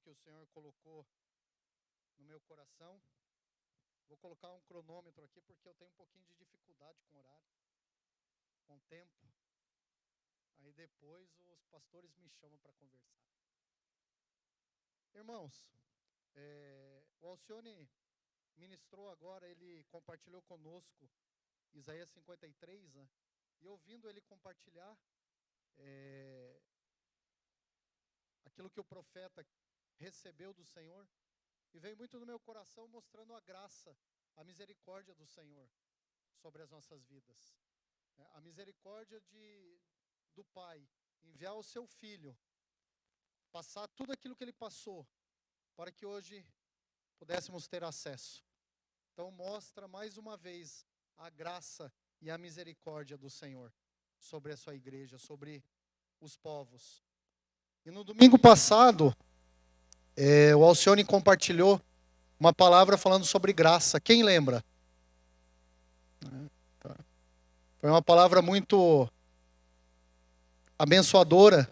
que o Senhor colocou no meu coração. Vou colocar um cronômetro aqui porque eu tenho um pouquinho de dificuldade com horário, com tempo. Aí depois os pastores me chamam para conversar. Irmãos, o Alcione ministrou agora, ele compartilhou conosco Isaías 53, né? E ouvindo ele compartilhar aquilo que o profeta recebeu do Senhor, e veio muito no meu coração mostrando a graça, a misericórdia do Senhor sobre as nossas vidas. A misericórdia do Pai, enviar o seu Filho, passar tudo aquilo que ele passou, para que hoje pudéssemos ter acesso. Então mostra mais uma vez a graça e a misericórdia do Senhor sobre a sua igreja, sobre os povos. E no domingo passado, o Alcione compartilhou uma palavra falando sobre graça. Quem lembra? Foi uma palavra muito abençoadora,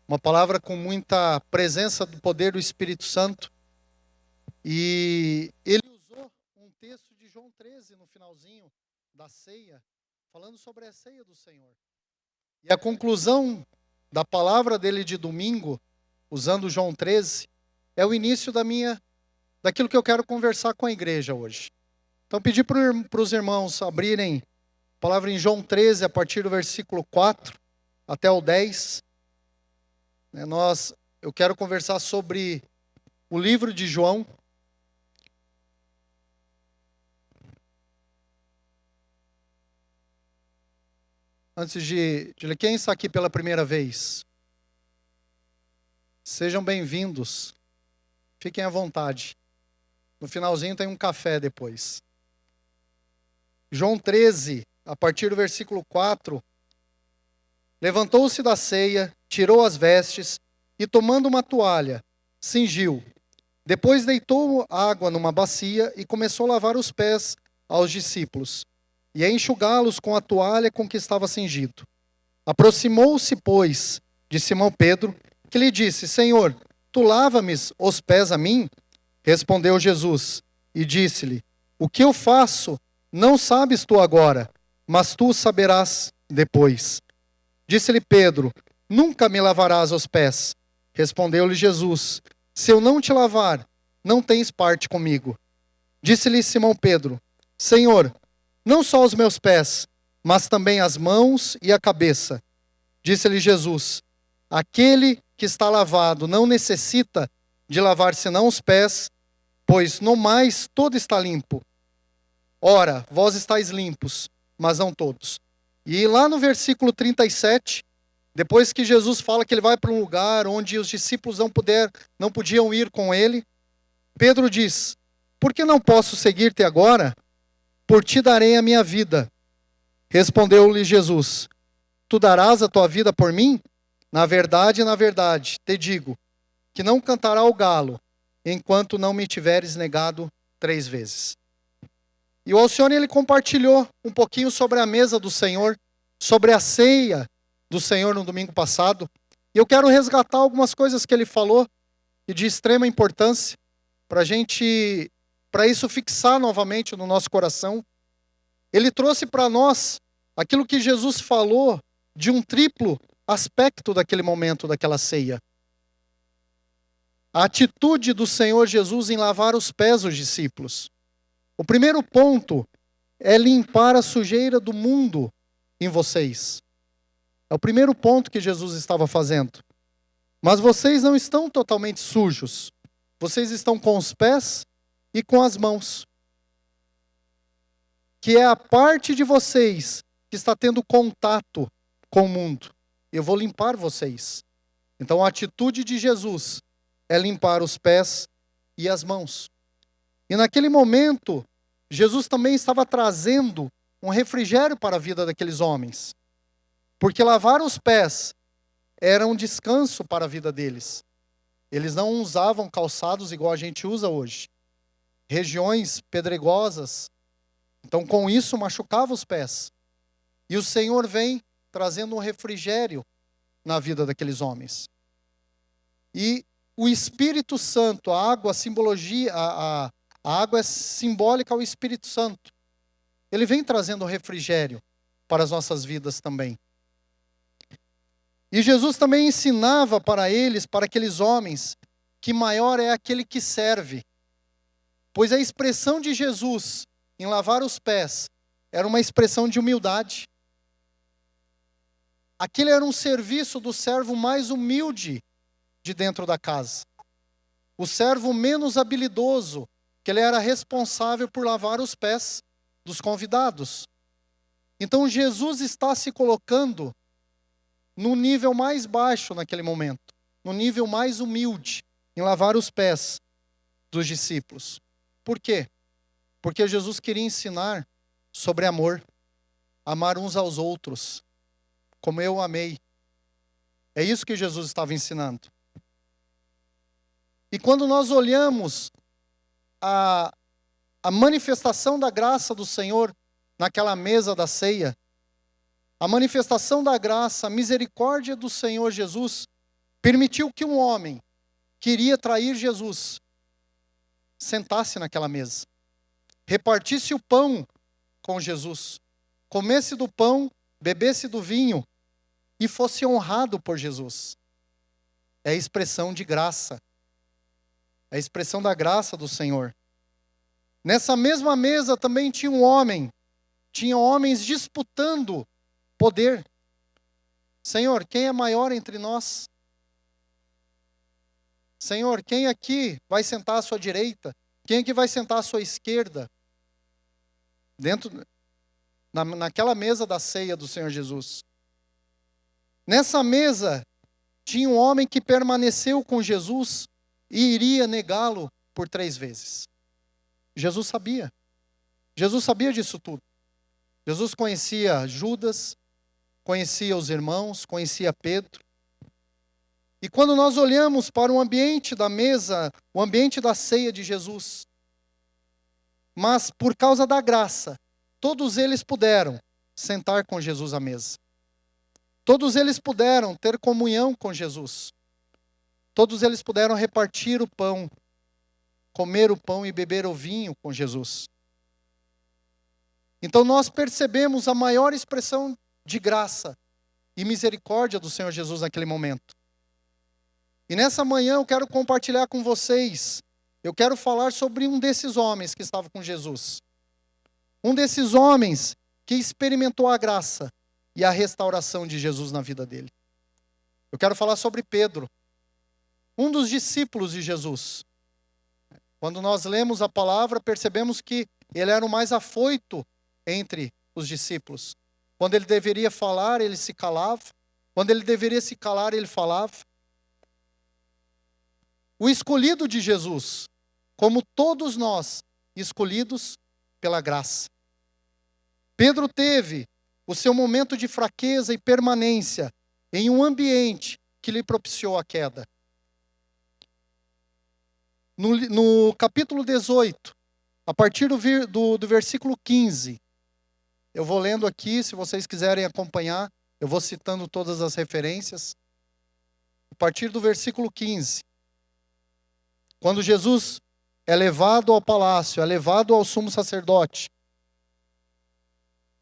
uma palavra com muita presença do poder do Espírito Santo. E ele usou um texto de João 13 no finalzinho da ceia, falando sobre a ceia do Senhor. E a conclusão da palavra dele de domingo, usando João 13, é o início daquilo que eu quero conversar com a igreja hoje. Então pedi para os irmãos abrirem a palavra em João 13, a partir do versículo 4 até o 10. Eu quero conversar sobre o livro de João. Antes de ler, quem está aqui pela primeira vez? Sejam bem-vindos. Fiquem à vontade. No finalzinho tem um café depois. João 13, a partir do versículo 4. Levantou-se da ceia, tirou as vestes e, tomando uma toalha, cingiu. Depois deitou água numa bacia e começou a lavar os pés aos discípulos e a enxugá-los com a toalha com que estava cingido. Aproximou-se, pois, de Simão Pedro, que lhe disse: Senhor, tu lava-me os pés a mim? Respondeu Jesus e disse-lhe: O que eu faço não sabes tu agora, mas tu saberás depois. Disse-lhe Pedro: Nunca me lavarás os pés. Respondeu-lhe Jesus: Se eu não te lavar, não tens parte comigo. Disse-lhe Simão Pedro: Senhor, não só os meus pés, mas também as mãos e a cabeça. Disse-lhe Jesus: Aquele que está lavado não necessita de lavar senão os pés, pois no mais todo está limpo. Ora, vós estáis limpos, mas não todos. E lá no versículo 37, depois que Jesus fala que ele vai para um lugar onde os discípulos não podiam ir com ele, Pedro diz: Por que não posso seguir-te agora? Por ti darei a minha vida. Respondeu-lhe Jesus: Tu darás a tua vida por mim? Na verdade, te digo, que não cantará o galo, enquanto não me tiveres negado 3 vezes. E o Alcione, ele compartilhou um pouquinho sobre a mesa do Senhor, sobre a ceia do Senhor no domingo passado. E eu quero resgatar algumas coisas que ele falou, e de extrema importância, para isso fixar novamente no nosso coração. Ele trouxe para nós aquilo que Jesus falou de um triplo aspecto daquele momento, daquela ceia. A atitude do Senhor Jesus em lavar os pés dos discípulos. O primeiro ponto é limpar a sujeira do mundo em vocês. É o primeiro ponto que Jesus estava fazendo. Mas vocês não estão totalmente sujos. Vocês estão com os pés e com as mãos. Que é a parte de vocês que está tendo contato com o mundo. Eu vou limpar vocês. Então a atitude de Jesus é limpar os pés e as mãos. E naquele momento, Jesus também estava trazendo um refrigério para a vida daqueles homens. Porque lavar os pés era um descanso para a vida deles. Eles não usavam calçados igual a gente usa hoje. Regiões pedregosas. Então com isso machucava os pés. E o Senhor vem trazendo um refrigério na vida daqueles homens. E o Espírito Santo, a água, a simbologia, a água é simbólica ao Espírito Santo. Ele vem trazendo refrigério para as nossas vidas também. E Jesus também ensinava para eles, para aqueles homens, que maior é aquele que serve. Pois a expressão de Jesus em lavar os pés era uma expressão de humildade. Aquele era um serviço do servo mais humilde de dentro da casa. O servo menos habilidoso, que ele era responsável por lavar os pés dos convidados. Então Jesus está se colocando no nível mais baixo naquele momento, no nível mais humilde, em lavar os pés dos discípulos. Por quê? Porque Jesus queria ensinar sobre amor, amar uns aos outros, como eu amei. É isso que Jesus estava ensinando. E quando nós olhamos a manifestação da graça do Senhor naquela mesa da ceia, a manifestação da graça, a misericórdia do Senhor Jesus, permitiu que um homem que iria trair Jesus sentasse naquela mesa, repartisse o pão com Jesus, comesse do pão, bebesse do vinho e fosse honrado por Jesus. É a expressão de graça, é a expressão da graça do Senhor. Nessa mesma mesa também tinha homens disputando poder. Senhor, quem é maior entre nós? Senhor, quem aqui vai sentar à sua direita? Quem aqui vai sentar à sua esquerda? Naquela mesa da ceia do Senhor Jesus. Nessa mesa, tinha um homem que permaneceu com Jesus e iria negá-lo por 3 vezes. Jesus sabia. Jesus sabia disso tudo. Jesus conhecia Judas, conhecia os irmãos, conhecia Pedro. E quando nós olhamos para o ambiente da mesa, o ambiente da ceia de Jesus, mas por causa da graça, todos eles puderam sentar com Jesus à mesa. Todos eles puderam ter comunhão com Jesus. Todos eles puderam repartir o pão, comer o pão e beber o vinho com Jesus. Então nós percebemos a maior expressão de graça e misericórdia do Senhor Jesus naquele momento. E nessa manhã eu quero compartilhar com vocês, eu quero falar sobre um desses homens que estava com Jesus. Um desses homens que experimentou a graça e a restauração de Jesus na vida dele. Eu quero falar sobre Pedro, um dos discípulos de Jesus. Quando nós lemos a palavra, percebemos que ele era o mais afoito entre os discípulos. Quando ele deveria falar, ele se calava. Quando ele deveria se calar, ele falava. O escolhido de Jesus, como todos nós, escolhidos pela graça. Pedro teve o seu momento de fraqueza e permanência em um ambiente que lhe propiciou a queda. No capítulo 18, a partir do versículo 15, eu vou lendo aqui, se vocês quiserem acompanhar, eu vou citando todas as referências. A partir do versículo 15, quando Jesus é levado ao palácio, é levado ao sumo sacerdote,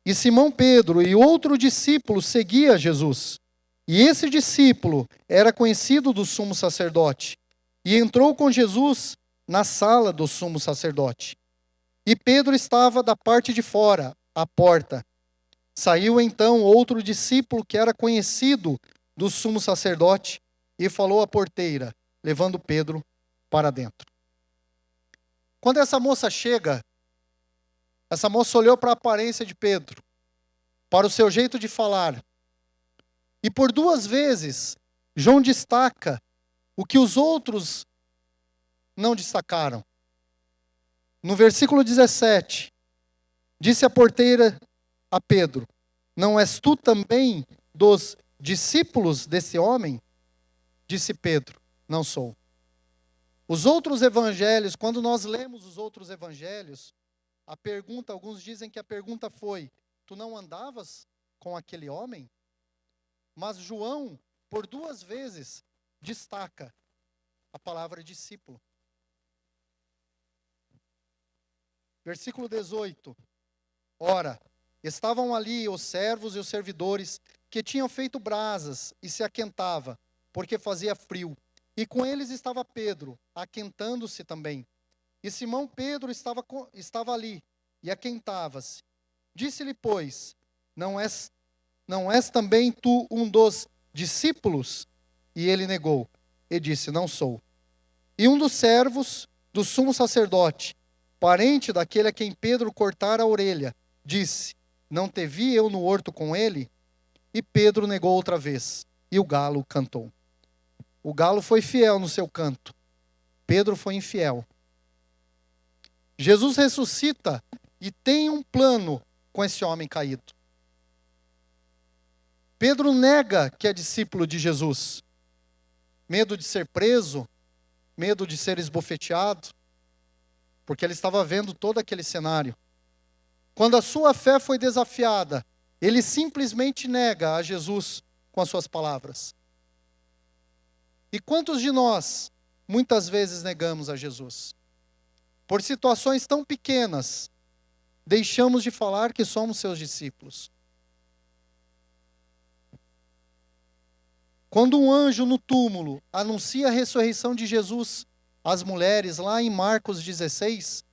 e Simão Pedro e outro discípulo seguia Jesus. E esse discípulo era conhecido do sumo sacerdote. E entrou com Jesus na sala do sumo sacerdote. E Pedro estava da parte de fora, à porta. Saiu então outro discípulo que era conhecido do sumo sacerdote e falou à porteira, levando Pedro para dentro. Quando essa moça chega, essa moça olhou para a aparência de Pedro, para o seu jeito de falar. E por 2 vezes, João destaca o que os outros não destacaram. No versículo 17, disse a porteira a Pedro: não és tu também dos discípulos desse homem? Disse Pedro: não sou. Os outros evangelhos, quando nós lemos os outros evangelhos, a pergunta, alguns dizem que a pergunta foi: tu não andavas com aquele homem? Mas João, por 2 vezes, destaca a palavra discípulo. Versículo 18. Ora, estavam ali os servos e os servidores que tinham feito brasas e se aquentava, porque fazia frio. E com eles estava Pedro, aquentando-se também. E Simão Pedro estava ali e aquentava-se. Disse-lhe, pois, não és também tu um dos discípulos? E ele negou, e disse, não sou. E um dos servos do sumo sacerdote, parente daquele a quem Pedro cortara a orelha, disse, não te vi eu no horto com ele? E Pedro negou outra vez, e o galo cantou. O galo foi fiel no seu canto, Pedro foi infiel. Jesus ressuscita e tem um plano com esse homem caído. Pedro nega que é discípulo de Jesus. Medo de ser preso, medo de ser esbofeteado, porque ele estava vendo todo aquele cenário. Quando a sua fé foi desafiada, ele simplesmente nega a Jesus com as suas palavras. E quantos de nós, muitas vezes, negamos a Jesus? Por situações tão pequenas, deixamos de falar que somos seus discípulos. Quando um anjo no túmulo anuncia a ressurreição de Jesus às mulheres, lá em Marcos 16,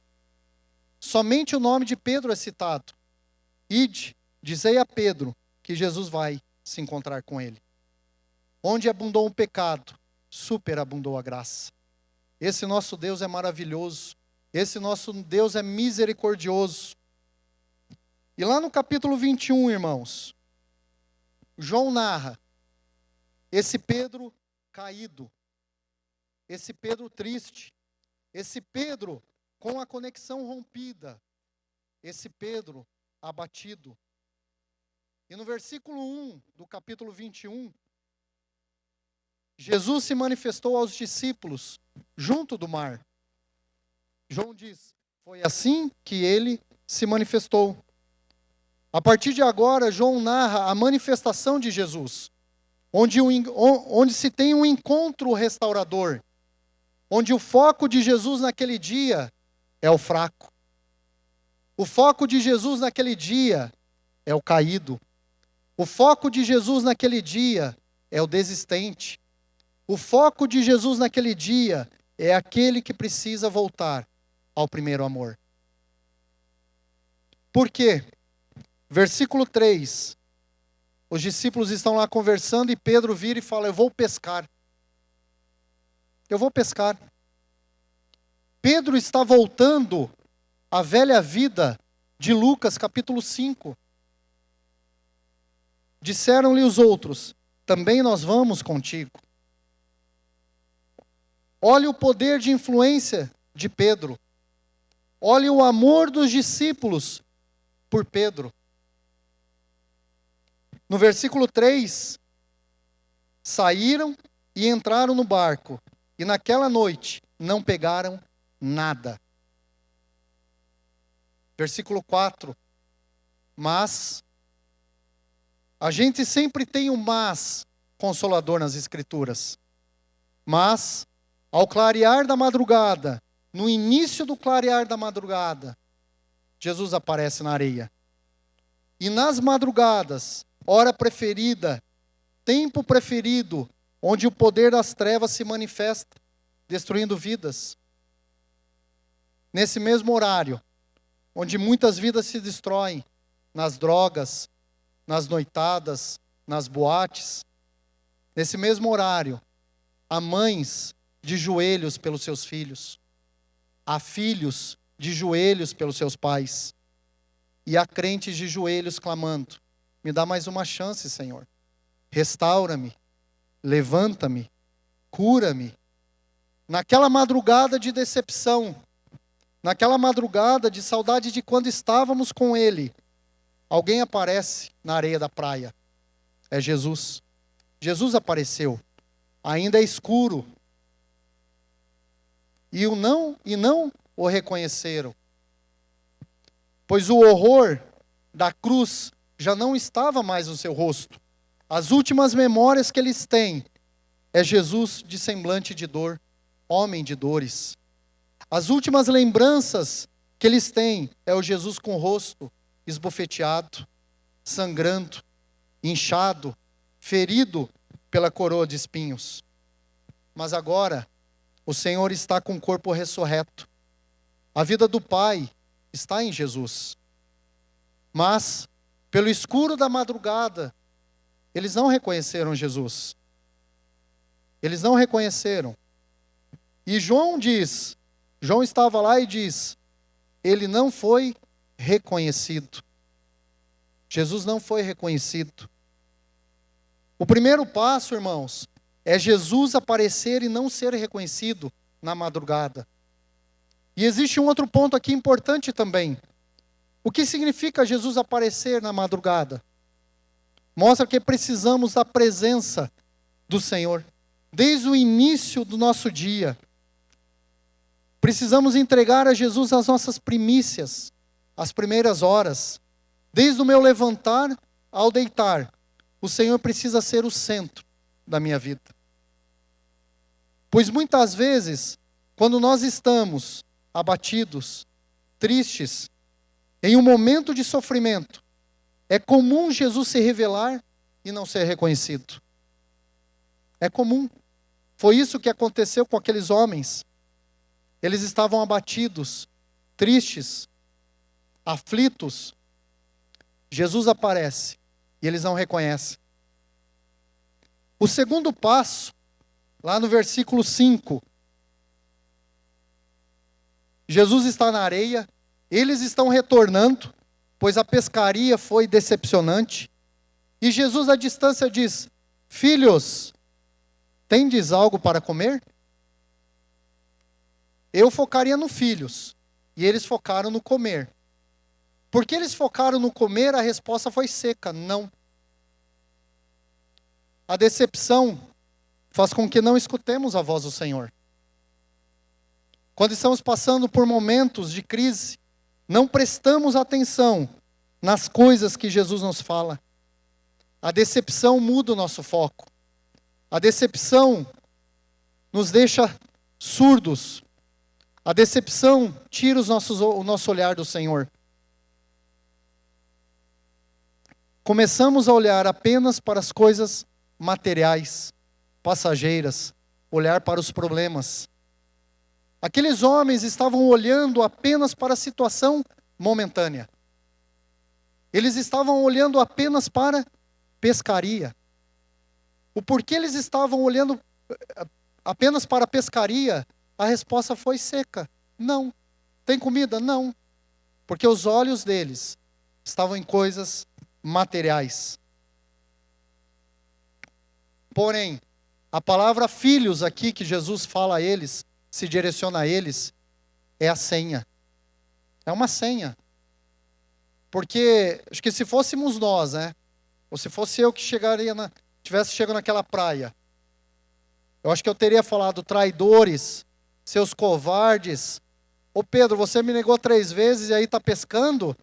somente o nome de Pedro é citado. Ide, dizei a Pedro que Jesus vai se encontrar com ele. Onde abundou o pecado, superabundou a graça. Esse nosso Deus é maravilhoso. Esse nosso Deus é misericordioso. E lá no capítulo 21, irmãos, João narra esse Pedro caído, esse Pedro triste, esse Pedro com a conexão rompida, esse Pedro abatido. E no versículo 1 do capítulo 21, Jesus se manifestou aos discípulos junto do mar. João diz, foi assim que ele se manifestou. A partir de agora, João narra a manifestação de Jesus, onde se tem um encontro restaurador, onde o foco de Jesus naquele dia é o fraco. O foco de Jesus naquele dia é o caído. O foco de Jesus naquele dia é o desistente. O foco de Jesus naquele dia é aquele que precisa voltar ao primeiro amor. Por quê? Versículo 3. Os discípulos estão lá conversando e Pedro vira e fala, eu vou pescar. Eu vou pescar. Pedro está voltando à velha vida de Lucas, capítulo 5. Disseram-lhe os outros, também nós vamos contigo. Olhe o poder de influência de Pedro. Olhe o amor dos discípulos por Pedro. No versículo 3, saíram e entraram no barco, e naquela noite não pegaram nada. Versículo 4, mas, a gente sempre tem um mas consolador nas Escrituras. Mas, ao clarear da madrugada, no início do clarear da madrugada, Jesus aparece na areia. E nas madrugadas, hora preferida, tempo preferido, onde o poder das trevas se manifesta, destruindo vidas. Nesse mesmo horário, onde muitas vidas se destroem, nas drogas, nas noitadas, nas boates. Nesse mesmo horário, há mães de joelhos pelos seus filhos, há filhos de joelhos pelos seus pais, e há crentes de joelhos clamando, me dá mais uma chance, Senhor. Restaura-me, levanta-me, cura-me. Naquela madrugada de decepção, naquela madrugada de saudade de quando estávamos com Ele, alguém aparece na areia da praia. É Jesus. Jesus apareceu. Ainda é escuro. E não o reconheceram. Pois o horror da cruz já não estava mais no seu rosto. As últimas memórias que eles têm é Jesus de semblante de dor. homem de dores. As últimas lembranças que eles têm é o Jesus com o rosto esbofeteado, sangrando, inchado, ferido pela coroa de espinhos. Mas agora, o Senhor está com o corpo ressurreto. A vida do Pai está em Jesus. Mas, pelo escuro da madrugada, eles não reconheceram Jesus. Eles não reconheceram. E João estava lá e diz, ele não foi reconhecido. Jesus não foi reconhecido. O primeiro passo, irmãos, é Jesus aparecer e não ser reconhecido na madrugada. E existe um outro ponto aqui importante também. O que significa Jesus aparecer na madrugada? Mostra que precisamos da presença do Senhor. Desde o início do nosso dia, precisamos entregar a Jesus as nossas primícias, as primeiras horas. Desde o meu levantar ao deitar, o Senhor precisa ser o centro da minha vida. Pois muitas vezes, quando nós estamos abatidos, tristes, em um momento de sofrimento, é comum Jesus se revelar e não ser reconhecido. É comum. Foi isso que aconteceu com aqueles homens. Eles estavam abatidos, tristes, aflitos. Jesus aparece e eles não reconhecem. O segundo passo, lá no versículo 5. Jesus está na areia, eles estão retornando, pois a pescaria foi decepcionante. E Jesus à distância diz, filhos, tendes algo para comer? Eu focaria no filhos, e eles focaram no comer. Porque eles focaram no comer, a resposta foi seca, não. A decepção faz com que não escutemos a voz do Senhor. Quando estamos passando por momentos de crise, não prestamos atenção nas coisas que Jesus nos fala. A decepção muda o nosso foco. A decepção nos deixa surdos. A decepção tira o nosso olhar do Senhor. Começamos a olhar apenas para as coisas materiais, passageiras, olhar para os problemas. Aqueles homens estavam olhando apenas para a situação momentânea. Eles estavam olhando apenas para pescaria. O porquê eles estavam olhando apenas para a pescaria, a resposta foi seca. Não. Tem comida? Não. Porque os olhos deles estavam em coisas materiais. Porém, a palavra filhos aqui que Jesus fala a eles, se direciona a eles, é a senha. É uma senha. Porque, acho que se fôssemos nós, né? Ou se fosse eu que tivesse chegado naquela praia, eu acho que eu teria falado, traidores, seus covardes. Ô Pedro, você me negou 3 vezes e aí está pescando?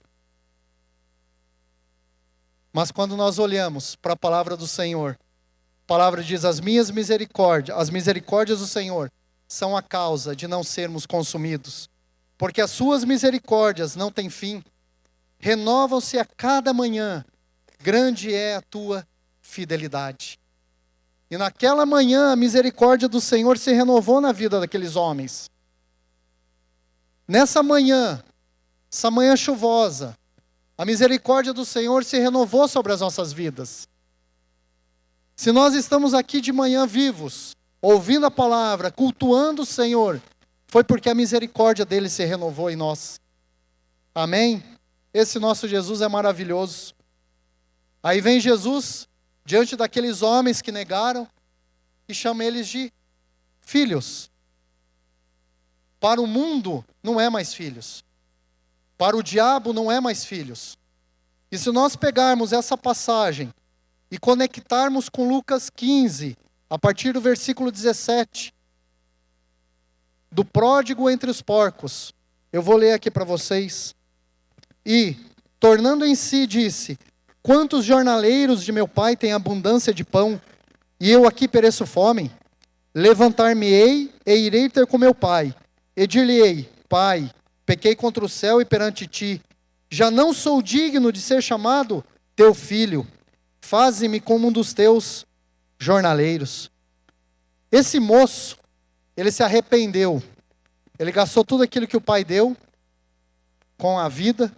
Mas quando nós olhamos para a palavra do Senhor, a palavra diz, as misericórdias do Senhor são a causa de não sermos consumidos. Porque as suas misericórdias não têm fim. Renovam-se a cada manhã. Grande é a tua fidelidade. E naquela manhã a misericórdia do Senhor se renovou na vida daqueles homens. Nessa manhã, essa manhã chuvosa, a misericórdia do Senhor se renovou sobre as nossas vidas. Se nós estamos aqui de manhã vivos, ouvindo a palavra, cultuando o Senhor, foi porque a misericórdia dele se renovou em nós. Amém? Esse nosso Jesus é maravilhoso. Aí vem Jesus, diante daqueles homens que negaram, e chama eles de filhos. Para o mundo, não é mais filhos. Para o diabo, não é mais filhos. E se nós pegarmos essa passagem e conectarmos com Lucas 15, a partir do versículo 17, do pródigo entre os porcos, eu vou ler aqui para vocês. E, tornando em si, disse, quantos jornaleiros de meu pai têm abundância de pão, e eu aqui pereço fome? levantar-me-ei e irei ter com meu pai. E dir-lhe-ei: Pai, pequei contra o céu e perante ti. Já não sou digno de ser chamado teu filho. Faze-me como um dos teus jornaleiros. Esse moço, ele se arrependeu. Ele gastou tudo aquilo que o pai deu com a vida.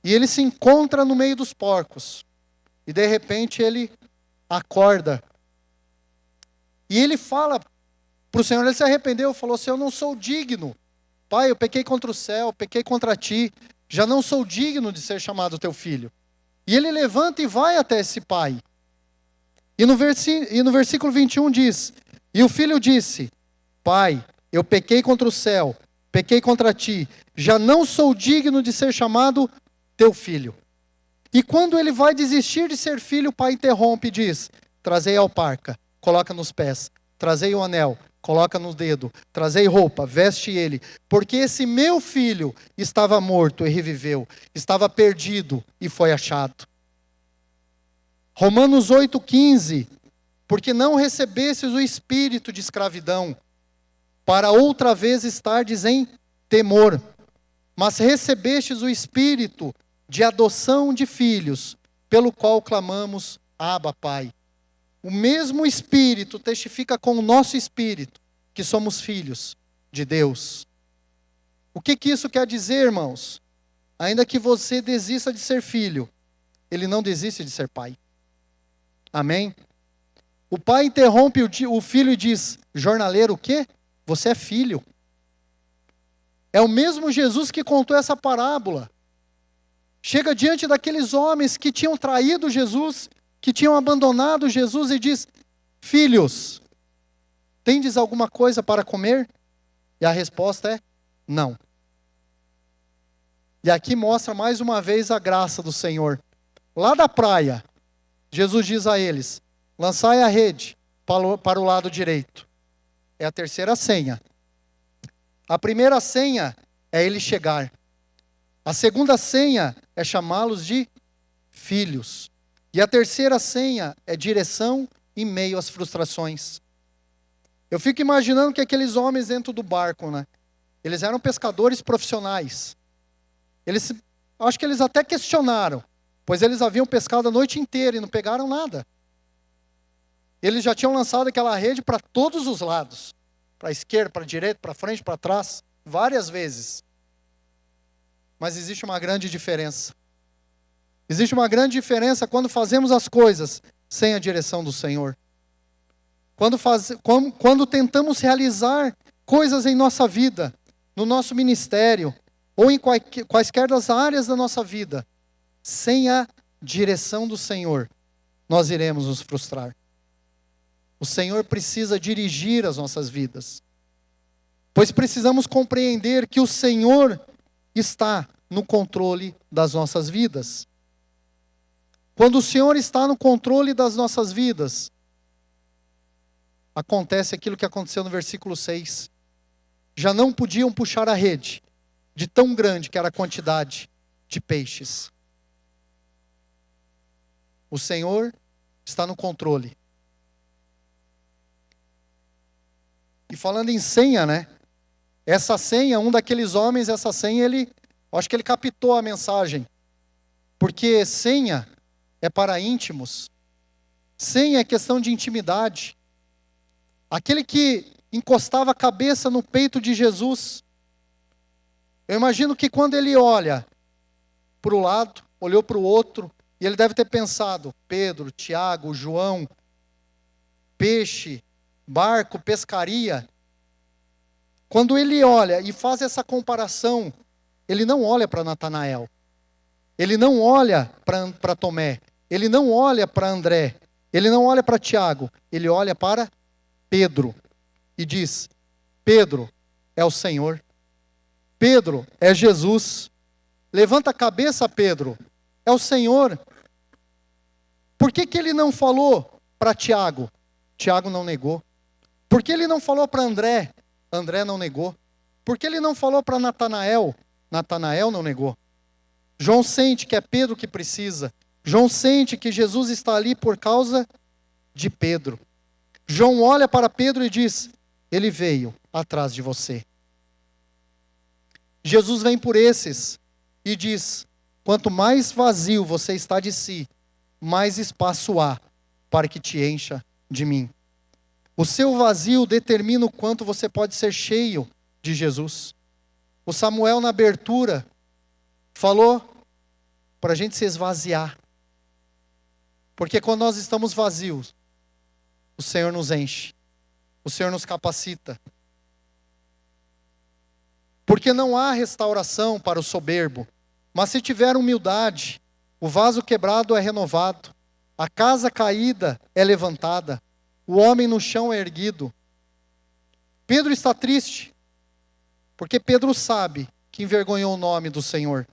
E ele se encontra no meio dos porcos. E de repente ele acorda. E ele fala para o Senhor, ele se arrependeu, falou: Senhor, eu não sou digno. Pai, eu pequei contra o céu, pequei contra ti. Já não sou digno de ser chamado teu filho. E ele levanta e vai até esse pai. E no versículo 21 diz: E o filho disse: Pai, eu pequei contra o céu, pequei contra ti. Já não sou digno de ser chamado teu filho. E quando ele vai desistir de ser filho, o pai interrompe e diz: Trazei a alparca, coloca nos pés. Trazei o anel, coloca no dedo. Trazei roupa, veste ele. Porque esse meu filho estava morto e reviveu. Estava perdido e foi achado. Romanos 8,15. Porque não recebestes o espírito de escravidão, para outra vez estardes em temor. Mas recebestes o espírito de adoção de filhos, pelo qual clamamos: Abba, Pai. O mesmo Espírito testifica com o nosso espírito que somos filhos de Deus. O que isso quer dizer, irmãos? Ainda que você desista de ser filho, ele não desiste de ser pai. Amém? O pai interrompe o filho e diz: jornaleiro, o quê? Você é filho. É o mesmo Jesus que contou essa parábola. Chega diante daqueles homens que tinham traído Jesus, que tinham abandonado Jesus e diz: filhos, tendes alguma coisa para comer? E a resposta é: não. E aqui mostra mais uma vez a graça do Senhor. Lá da praia, Jesus diz a eles: lançai a rede para o lado direito. É a terceira senha. A primeira senha é ele chegar. A segunda senha é chamá-los de filhos. E a terceira senha é direção em meio às frustrações. Eu fico imaginando que aqueles homens dentro do barco, né? Eles eram pescadores profissionais. Acho que eles até questionaram, pois eles haviam pescado a noite inteira e não pegaram nada. Eles já tinham lançado aquela rede para todos os lados. Para a esquerda, para a direita, para frente, para trás, várias vezes. Mas existe uma grande diferença. Existe uma grande diferença quando fazemos as coisas sem a direção do Senhor. Quando tentamos realizar coisas em nossa vida, no nosso ministério, ou em quaisquer das áreas da nossa vida, sem a direção do Senhor, nós iremos nos frustrar. O Senhor precisa dirigir as nossas vidas. Pois precisamos compreender que o Senhor está no controle das nossas vidas. Quando o Senhor está no controle das nossas vidas, acontece aquilo que aconteceu no versículo 6. Já não podiam puxar a rede, de tão grande que era a quantidade de peixes. O Senhor está no controle. E falando em senha, né? Essa senha, um daqueles homens, essa senha, acho que ele captou a mensagem. Porque senha é para íntimos. Senha é questão de intimidade. Aquele que encostava a cabeça no peito de Jesus. Eu imagino que quando ele olha para o lado, olhou para o outro, e ele deve ter pensado: Pedro, Tiago, João, peixe, barco, pescaria. Quando ele olha e faz essa comparação, ele não olha para Natanael. Ele não olha para Tomé. Ele não olha para André. Ele não olha para Tiago. Ele olha para Pedro e diz: Pedro é o Senhor. Pedro é Jesus. Levanta a cabeça, Pedro. É o Senhor. Por que ele não falou para Tiago? Tiago não negou. Por que ele não falou para André? André não negou. Por que ele não falou para Natanael? Natanael não negou. João sente que é Pedro que precisa. João sente que Jesus está ali por causa de Pedro. João olha para Pedro e diz: ele veio atrás de você. Jesus vem por esses e diz: quanto mais vazio você está de si, mais espaço há para que te encha de mim. O seu vazio determina o quanto você pode ser cheio de Jesus. O Samuel, na abertura, falou para a gente se esvaziar. Porque quando nós estamos vazios, o Senhor nos enche. O Senhor nos capacita. Porque não há restauração para o soberbo. Mas se tiver humildade, o vaso quebrado é renovado. A casa caída é levantada. O homem no chão é erguido. Pedro está triste, porque Pedro sabe que envergonhou o nome do Senhor.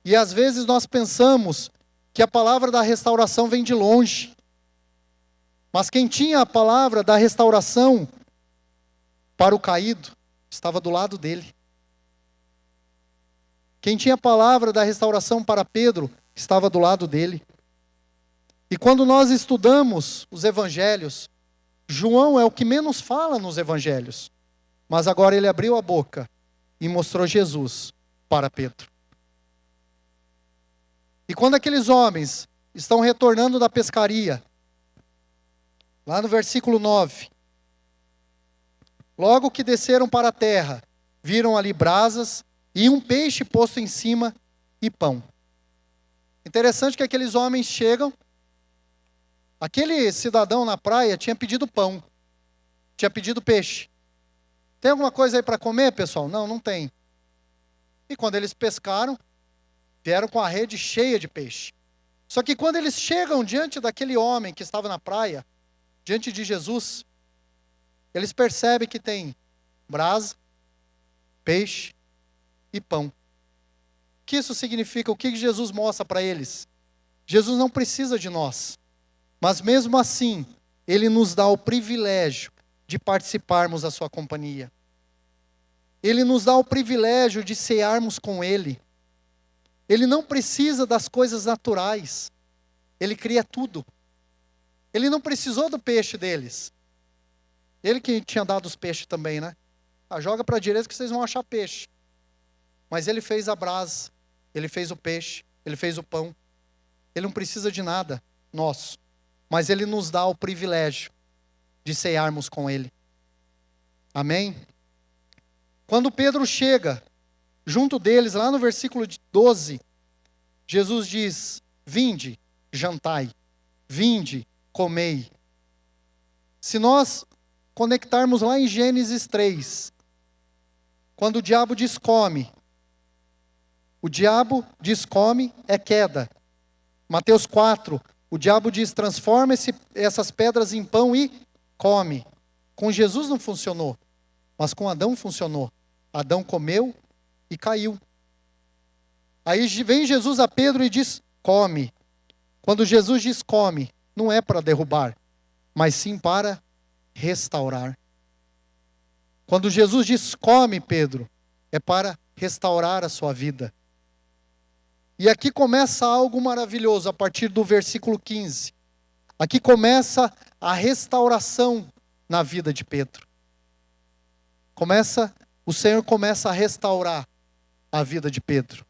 E às vezes nós pensamos que a palavra da restauração vem de longe. Mas quem tinha a palavra da restauração para o caído, estava do lado dele. Quem tinha a palavra da restauração para Pedro, estava do lado dele. E quando nós estudamos os evangelhos, João é o que menos fala nos evangelhos. Mas agora ele abriu a boca e mostrou Jesus para Pedro. E quando aqueles homens estão retornando da pescaria, lá no versículo 9, logo que desceram para a terra, viram ali brasas e um peixe posto em cima e pão. Interessante que aqueles homens chegam. Aquele cidadão na praia tinha pedido pão, tinha pedido peixe. Tem alguma coisa aí para comer, pessoal? Não, não tem. E quando eles pescaram, vieram com a rede cheia de peixe. Só que quando eles chegam diante daquele homem que estava na praia, diante de Jesus, eles percebem que tem brasa, peixe e pão. O que isso significa? O que Jesus mostra para eles? Jesus não precisa de nós. Mas mesmo assim, Ele nos dá o privilégio de participarmos da sua companhia. Ele nos dá o privilégio de cearmos com Ele. Ele não precisa das coisas naturais. Ele cria tudo. Ele não precisou do peixe deles. Ele que tinha dado os peixes também, né? Joga para a direita que vocês vão achar peixe. Mas Ele fez a brasa, Ele fez o peixe, Ele fez o pão. Ele não precisa de nada nosso. Mas Ele nos dá o privilégio de cearmos com Ele. Amém? Quando Pedro chega junto deles, lá no versículo 12, Jesus diz: vinde, jantai, vinde, comei. Se nós conectarmos lá em Gênesis 3, quando o diabo diz come, o diabo diz come é queda. Mateus 4, o diabo diz, transforma essas pedras em pão e come. Com Jesus não funcionou, mas com Adão funcionou. Adão comeu e caiu. Aí vem Jesus a Pedro e diz, come. Quando Jesus diz come, não é para derrubar, mas sim para restaurar. Quando Jesus diz come, Pedro, é para restaurar a sua vida. E aqui começa algo maravilhoso a partir do versículo 15. Aqui começa a restauração na vida de Pedro. O Senhor começa a restaurar a vida de Pedro.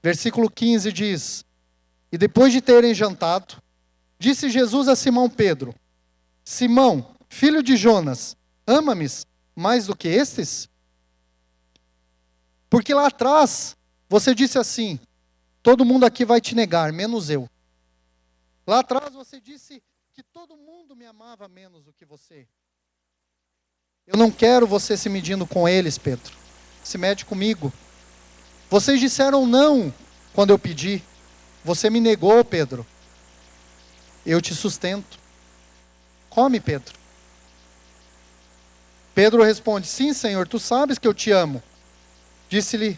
Versículo 15 diz: e depois de terem jantado, disse Jesus a Simão Pedro: Simão, filho de Jonas, ama-me mais do que estes? Porque lá atrás você disse assim: todo mundo aqui vai te negar, menos eu. Lá atrás você disse que todo mundo me amava menos do que você. Eu não quero você se medindo com eles, Pedro. Se mede comigo. Vocês disseram não quando eu pedi. Você me negou, Pedro. Eu te sustento. Come, Pedro. Pedro responde: sim, Senhor, tu sabes que eu te amo. Disse-lhe: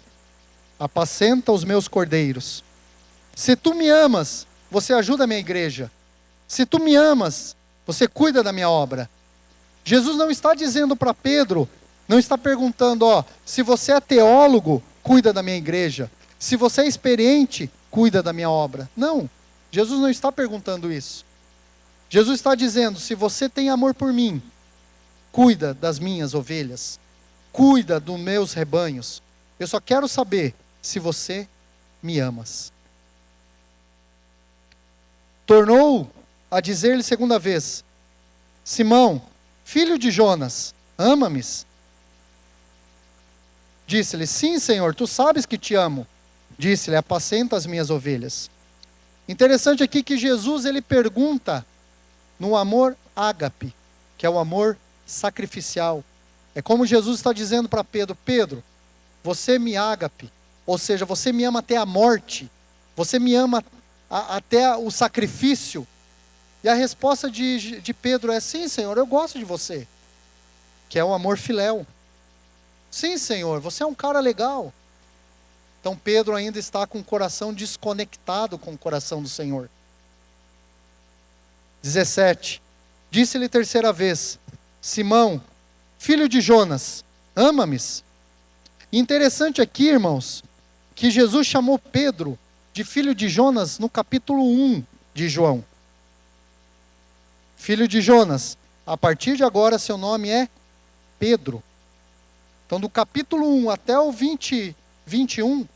apacenta os meus cordeiros. Se tu me amas, você ajuda a minha igreja. Se tu me amas, você cuida da minha obra. Jesus não está dizendo para Pedro, não está perguntando, se você é teólogo, cuida da minha igreja. Se você é experiente, cuida da minha obra. Não, Jesus não está perguntando isso. Jesus está dizendo, se você tem amor por mim, cuida das minhas ovelhas, cuida dos meus rebanhos. Eu só quero saber se você me amas. Tornou a dizer-lhe segunda vez, Simão, filho de Jonas, ama-me? Disse-lhe, sim, Senhor, tu sabes que te amo. Disse-lhe, apacenta as minhas ovelhas. Interessante aqui que Jesus, ele pergunta no amor ágape, que é o amor sacrificial. É como Jesus está dizendo para Pedro, Pedro, você me ágape, ou seja, você me ama até a morte, você me ama até o sacrifício. E a resposta de Pedro é, sim, Senhor, eu gosto de você, que é o amor filéu. Sim, Senhor, você é um cara legal. Então Pedro ainda está com o coração desconectado com o coração do Senhor. 17. Disse-lhe terceira vez, Simão, filho de Jonas, ama-me? Interessante aqui, irmãos, que Jesus chamou Pedro de filho de Jonas no capítulo 1 de João. Filho de Jonas, a partir de agora seu nome é Pedro. Então do capítulo 1 até o 21,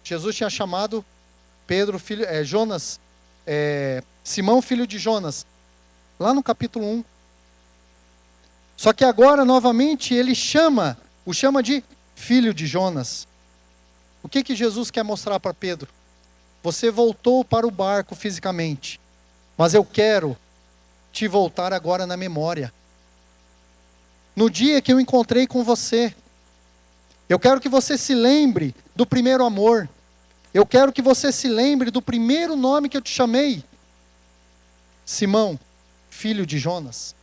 Jesus tinha chamado Pedro, Simão, filho de Jonas, lá no capítulo 1. Só que agora, novamente, ele o chama de filho de Jonas. O que Jesus quer mostrar para Pedro? Você voltou para o barco fisicamente, mas eu quero te voltar agora na memória. No dia que eu encontrei com você, eu quero que você se lembre do primeiro amor. Eu quero que você se lembre do primeiro nome que eu te chamei. Simão, filho de Jonas.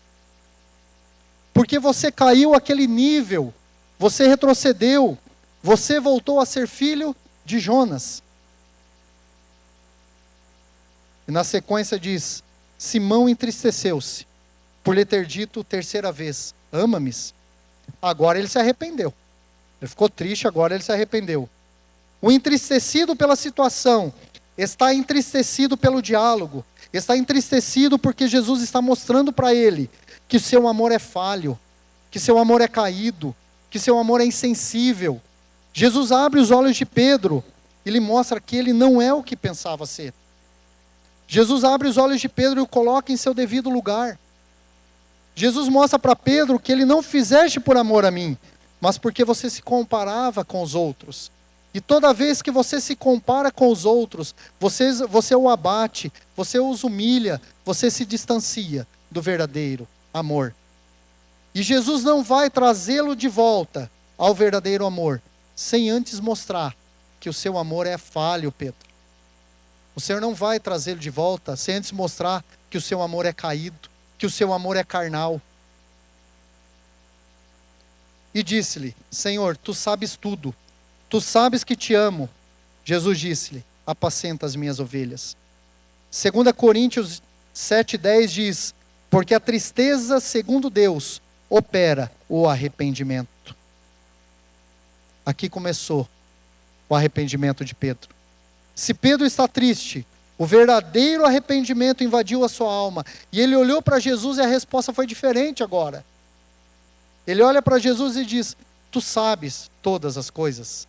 Porque você caiu àquele nível, você retrocedeu, você voltou a ser filho de Jonas. E na sequência diz, Simão entristeceu-se, por lhe ter dito terceira vez, ama-me? Agora ele se arrependeu. Ele ficou triste, agora ele se arrependeu. O entristecido pela situação, está entristecido pelo diálogo, está entristecido porque Jesus está mostrando para ele que seu amor é falho, que seu amor é caído, que seu amor é insensível. Jesus abre os olhos de Pedro e lhe mostra que ele não é o que pensava ser. Jesus abre os olhos de Pedro e o coloca em seu devido lugar. Jesus mostra para Pedro que ele não fizeste por amor a mim, mas porque você se comparava com os outros. E toda vez que você se compara com os outros, você o abate, você os humilha, você se distancia do verdadeiro amor. E Jesus não vai trazê-lo de volta ao verdadeiro amor, sem antes mostrar que o seu amor é falho, Pedro. O Senhor não vai trazê-lo de volta sem antes mostrar que o seu amor é caído, que o seu amor é carnal. E disse-lhe, Senhor, tu sabes tudo. Tu sabes que te amo. Jesus disse-lhe, apacenta as minhas ovelhas. 2 Coríntios 7,10 diz, porque a tristeza, segundo Deus, opera o arrependimento. Aqui começou o arrependimento de Pedro. Se Pedro está triste, o verdadeiro arrependimento invadiu a sua alma. E ele olhou para Jesus e a resposta foi diferente agora. Ele olha para Jesus e diz, tu sabes todas as coisas.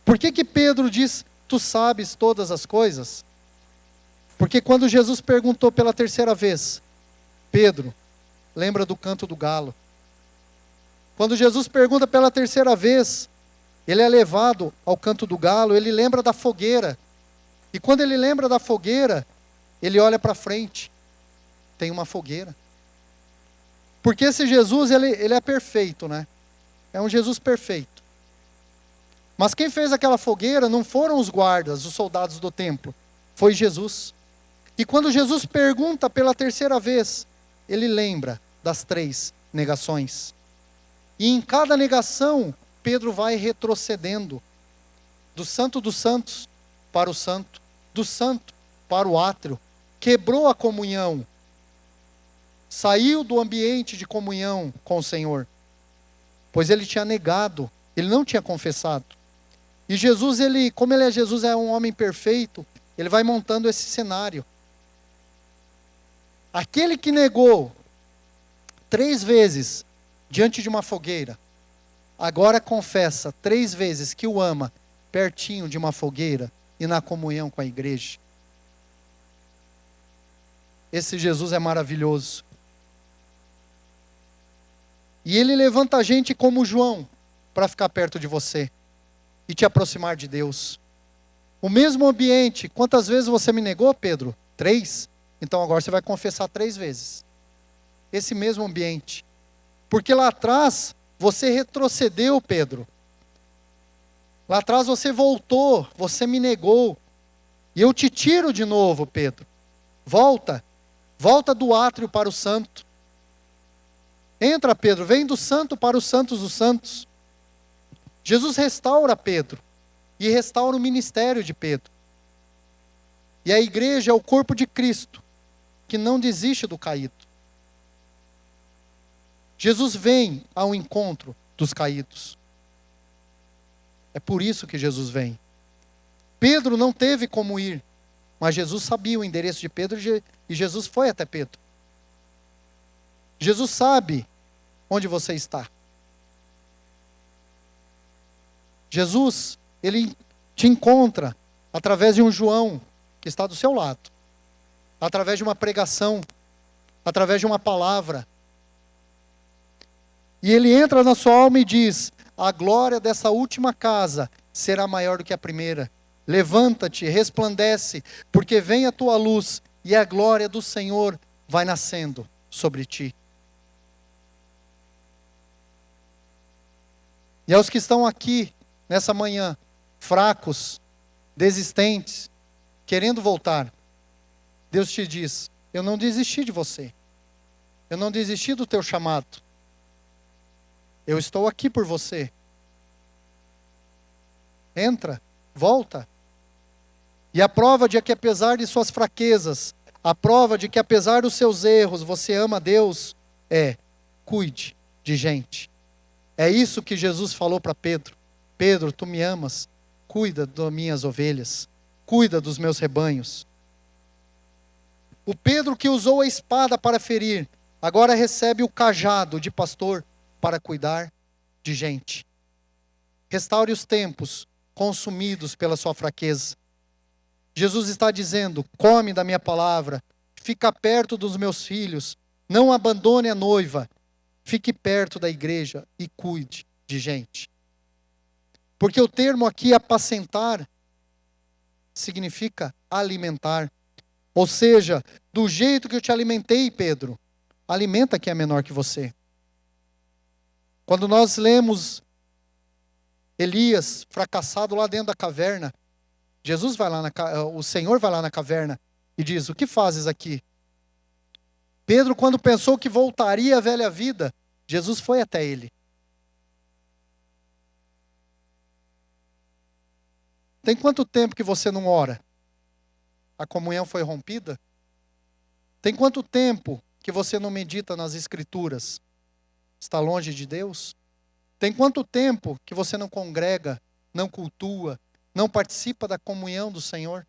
Por que Pedro diz, tu sabes todas as coisas? Porque quando Jesus perguntou pela terceira vez, Pedro, lembra do canto do galo. Quando Jesus pergunta pela terceira vez, ele é levado ao canto do galo, ele lembra da fogueira. E quando ele lembra da fogueira, ele olha para frente. Tem uma fogueira. Porque esse Jesus, ele é perfeito, né? É um Jesus perfeito. Mas quem fez aquela fogueira não foram os guardas, os soldados do templo. Foi Jesus. E quando Jesus pergunta pela terceira vez, ele lembra das 3 negações. E em cada negação, Pedro vai retrocedendo. Do santo dos santos para o santo. Do santo para o átrio. Quebrou a comunhão. Saiu do ambiente de comunhão com o Senhor. Pois ele tinha negado, ele não tinha confessado. E Jesus, como ele é Jesus, é um homem perfeito, ele vai montando esse cenário. Aquele que negou 3 vezes diante de uma fogueira, agora confessa 3 vezes que o ama pertinho de uma fogueira e na comunhão com a igreja. Esse Jesus é maravilhoso. E ele levanta a gente como João para ficar perto de você e te aproximar de Deus. O mesmo ambiente. Quantas vezes você me negou, Pedro? 3? Então agora você vai confessar 3 vezes. Esse mesmo ambiente. Porque lá atrás você retrocedeu, Pedro. Lá atrás você voltou, você me negou. E eu te tiro de novo, Pedro. Volta. Volta do átrio para o santo. Entra, Pedro, vem do santo para os santos dos santos. Jesus restaura Pedro. E restaura o ministério de Pedro. E a igreja é o corpo de Cristo, que não desiste do caído. Jesus vem ao encontro dos caídos. É por isso que Jesus vem. Pedro não teve como ir, mas Jesus sabia o endereço de Pedro e Jesus foi até Pedro. Jesus sabe onde você está. Jesus, ele te encontra através de um João que está do seu lado, através de uma pregação, através de uma palavra. E ele entra na sua alma e diz: a glória dessa última casa será maior do que a primeira. Levanta-te, resplandece, porque vem a tua luz e a glória do Senhor vai nascendo sobre ti. E aos que estão aqui nessa manhã, fracos, desistentes, querendo voltar, Deus te diz: eu não desisti de você. Eu não desisti do teu chamado. Eu estou aqui por você. Entra, volta. E a prova de que apesar de suas fraquezas, a prova de que apesar dos seus erros, você ama a Deus, cuide de gente. É isso que Jesus falou para Pedro. Pedro, tu me amas, cuida das minhas ovelhas, cuida dos meus rebanhos. O Pedro que usou a espada para ferir, agora recebe o cajado de pastor para cuidar de gente. Restaure os tempos consumidos pela sua fraqueza. Jesus está dizendo: come da minha palavra, fica perto dos meus filhos, não abandone a noiva, fique perto da igreja e cuide de gente. Porque o termo aqui apacentar significa alimentar. Ou seja, do jeito que eu te alimentei, Pedro, alimenta quem é menor que você. Quando nós lemos Elias fracassado lá dentro da caverna, o Senhor vai lá na caverna e diz: o que fazes aqui? Pedro, quando pensou que voltaria à velha vida, Jesus foi até ele. Tem quanto tempo que você não ora? A comunhão foi rompida? Tem quanto tempo que você não medita nas Escrituras? Está longe de Deus? Tem quanto tempo que você não congrega, não cultua, não participa da comunhão do Senhor?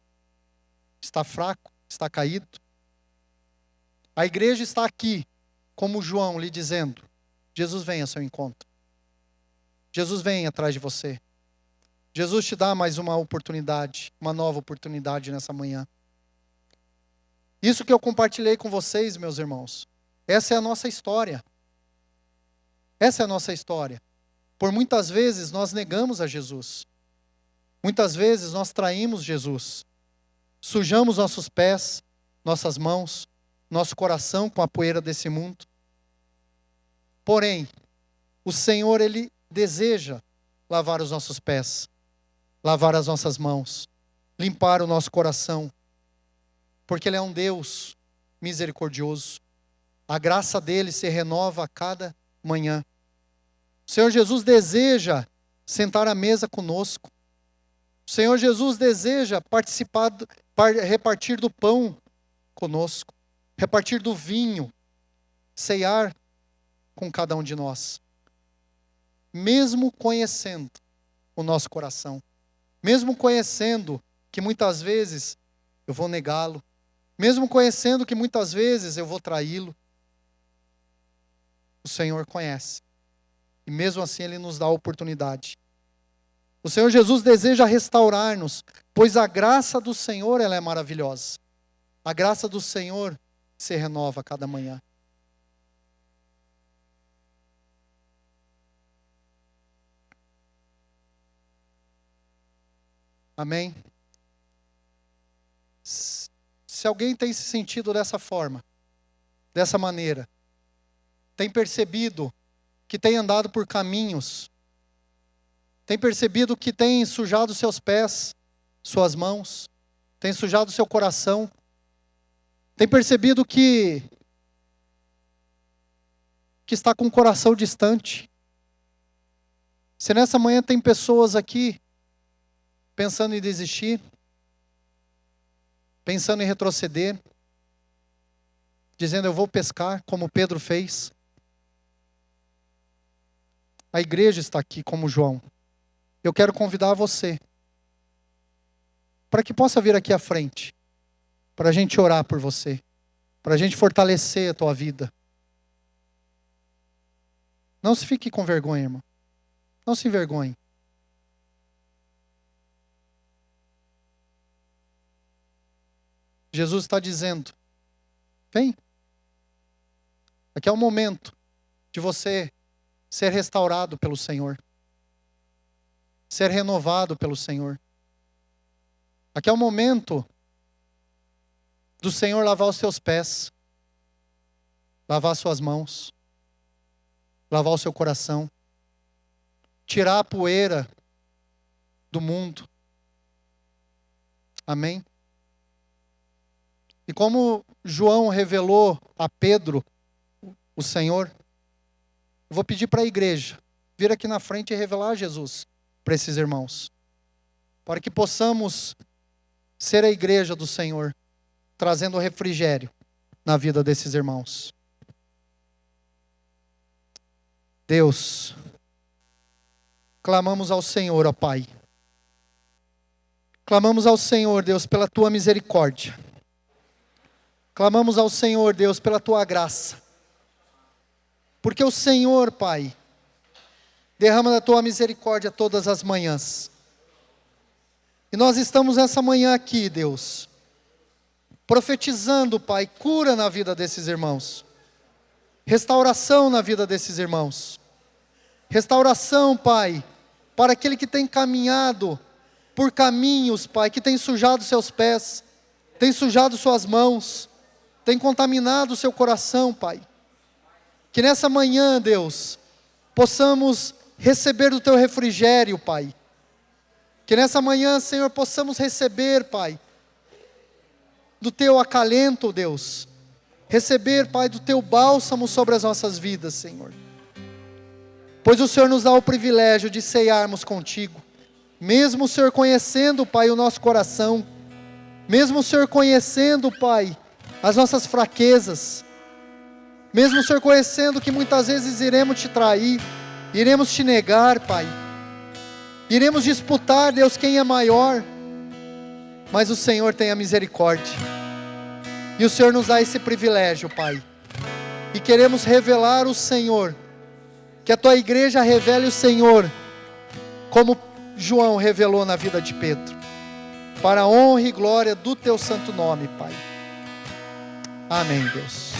Está fraco? Está caído? A igreja está aqui, como João lhe dizendo: Jesus vem ao seu encontro. Jesus vem atrás de você. Jesus te dá mais uma oportunidade, uma nova oportunidade nessa manhã. Isso que eu compartilhei com vocês, meus irmãos, essa é a nossa história. Essa é a nossa história. Por muitas vezes nós negamos a Jesus. Muitas vezes nós traímos Jesus. Sujamos nossos pés, nossas mãos, nosso coração com a poeira desse mundo. Porém, o Senhor, Ele deseja lavar os nossos pés, lavar as nossas mãos, limpar o nosso coração, porque Ele é um Deus misericordioso. A graça dEle se renova a cada manhã. O Senhor Jesus deseja sentar à mesa conosco. O Senhor Jesus deseja repartir do pão conosco, repartir do vinho, ceiar com cada um de nós. Mesmo conhecendo o nosso coração, mesmo conhecendo que muitas vezes eu vou negá-lo, Mesmo conhecendo que muitas vezes eu vou traí-lo, o Senhor conhece. E mesmo assim Ele nos dá a oportunidade. O Senhor Jesus deseja restaurar-nos, pois a graça do Senhor, ela é maravilhosa. A graça do Senhor se renova a cada manhã. Amém? Se alguém tem se sentido dessa forma, dessa maneira, tem percebido que tem andado por caminhos, tem percebido que tem sujado seus pés, suas mãos, tem sujado seu coração, tem percebido que está com o coração distante. Se nessa manhã tem pessoas aqui pensando em desistir, pensando em retroceder, dizendo eu vou pescar, como Pedro fez. A igreja está aqui como João. Eu quero convidar você para que possa vir aqui à frente, para a gente orar por você, para a gente fortalecer a tua vida. Não se fique com vergonha, irmão. Não se envergonhe. Jesus está dizendo, vem. Aqui é o momento de você ser restaurado pelo Senhor. Ser renovado pelo Senhor. Aqui é o momento do Senhor lavar os seus pés. Lavar suas mãos. Lavar o seu coração. Tirar a poeira do mundo. Amém? E como João revelou a Pedro, o Senhor, eu vou pedir para a igreja vir aqui na frente e revelar Jesus para esses irmãos. Para que possamos ser a igreja do Senhor, trazendo refrigério na vida desses irmãos. Deus, clamamos ao Senhor, ó Pai. Clamamos ao Senhor, Deus, pela Tua misericórdia. Clamamos ao Senhor, Deus, pela Tua graça. Porque o Senhor, Pai, derrama da Tua misericórdia todas as manhãs. E nós estamos essa manhã aqui, Deus, profetizando, Pai, cura na vida desses irmãos. Restauração na vida desses irmãos. Restauração, Pai, para aquele que tem caminhado por caminhos, Pai, que tem sujado seus pés, tem sujado suas mãos, tem contaminado o seu coração, Pai. Que nessa manhã, Deus, possamos receber do Teu refrigério, Pai. Que nessa manhã, Senhor, possamos receber, Pai, do Teu acalento, Deus. Receber, Pai, do Teu bálsamo sobre as nossas vidas, Senhor. Pois o Senhor nos dá o privilégio de ceiarmos contigo. Mesmo o Senhor conhecendo, Pai, o nosso coração. Mesmo o Senhor conhecendo, Pai, as nossas fraquezas. Mesmo o Senhor conhecendo que muitas vezes iremos te trair. Iremos te negar, Pai. Iremos disputar, Deus, quem é maior. Mas o Senhor tem a misericórdia. E o Senhor nos dá esse privilégio, Pai. E queremos revelar o Senhor. Que a Tua igreja revele o Senhor. Como João revelou na vida de Pedro. Para a honra e glória do Teu santo nome, Pai. Amém, Deus.